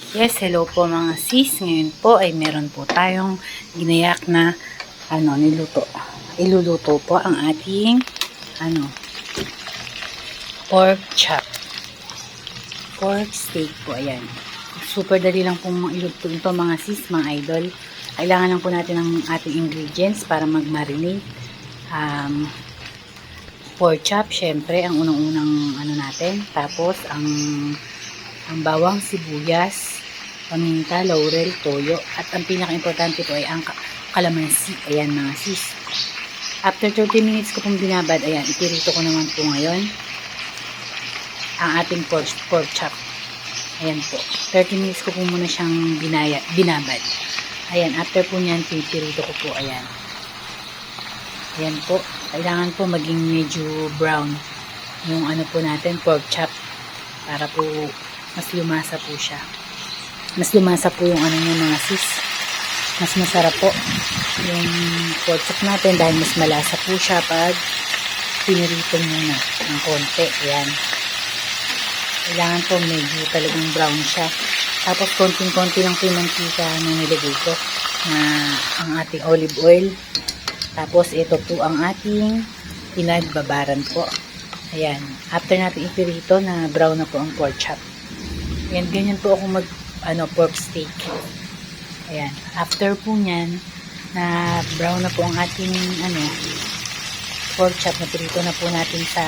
Yes, hello po mga sis. Ngayon po ay meron po tayong ginayak na niluto. Iluluto po ang ating pork chop. Pork steak po, ayan. Super dali lang pong iluto ito mga sis, mga idol. Kailangan lang po natin ng ating ingredients para mag-marinate. Pork chop, syempre, ang unang-unang natin. Tapos, ang bawang, sibuyas, paminta, laurel, toyo. At ang pinaka-importante po ay ang kalamansi. Ayan mga sis. After 30 minutes ko pong binabad, ayan, itirito ko naman po ngayon ang ating pork chop. Ayan po. 30 minutes ko po muna siyang binabad. Ayan, after po niyan, pitirito ko po, ayan. Ayan po. Kailangan po maging medyo brown yung po natin, pork chop. Para po mas lumasa po siya. Mas lumasa po yung niya mga sis. Mas masarap po yung pork chop natin dahil mas malasa po siya pag pinirito muna ng konti. Ayan. Kailangan po medyo talagang brown siya. Tapos konting-konti lang po yung mantika na nilagay ko na ang ating olive oil. Tapos ito po ang ating pinagbabaran po. Ayan. After natin ipirito na brown na po ang pork chop. Ayan, ganyan po ako mag pork steak. Ayan. After po nyan na brown na po ang ating pork chop, na pirito na po natin sa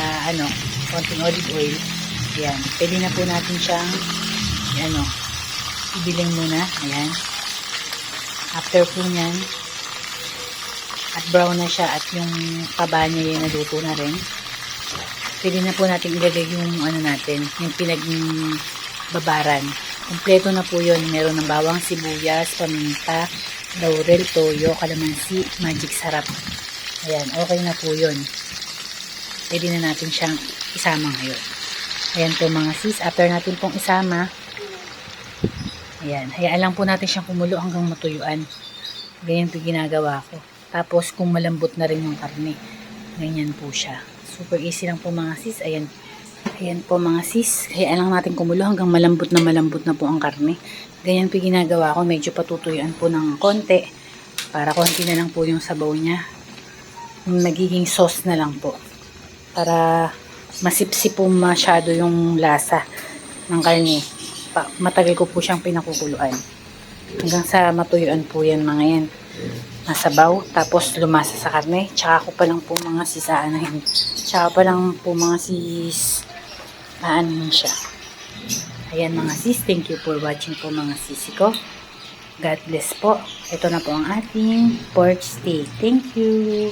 konting olive oil. Ayan. Pwede na po natin siyang ibiling muna. Ayan. After po nyan at brown na siya at yung kaba niya yung naluto na rin, pwede na po natin ilagay yung natin, yung pinagbabaran. Kompleto na po yun. Meron ng bawang, sibuyas, paminta, laurel, toyo, kalamansi, magic sarap. Ayan, okay na po yun. Pwede na natin siyang isama ngayon. Ayan po mga sis, after natin pong isama, ayan, hayaan lang po natin siyang kumulo hanggang matuyuan. Ganyan po ginagawa ko. Tapos kung malambot na rin yung karne, ganyan po siya. Super easy lang po mga sis. Ayan. Ayan po mga sis. Hayaan lang natin kumulo hanggang malambot na po ang karne. Ganyan po ginagawa ko. Medyo patutuyuan po ng konti. Para konti na lang po yung sabaw niya. Nagiging sauce na lang po. Para masipsip po masyado yung lasa ng karne. Matagal ko po siyang pinakukuluan. Hanggang sa matuyuan po yan mga yan. Nasabaw, tapos lumasa sa karne. Tsaka ko pa lang po mga sis aanahin. Tsaka pa lang po mga sis aanahin siya. Ayan mga sis, thank you for watching po mga sisi ko. God bless po. Ito na po ang ating pork steak. Thank you.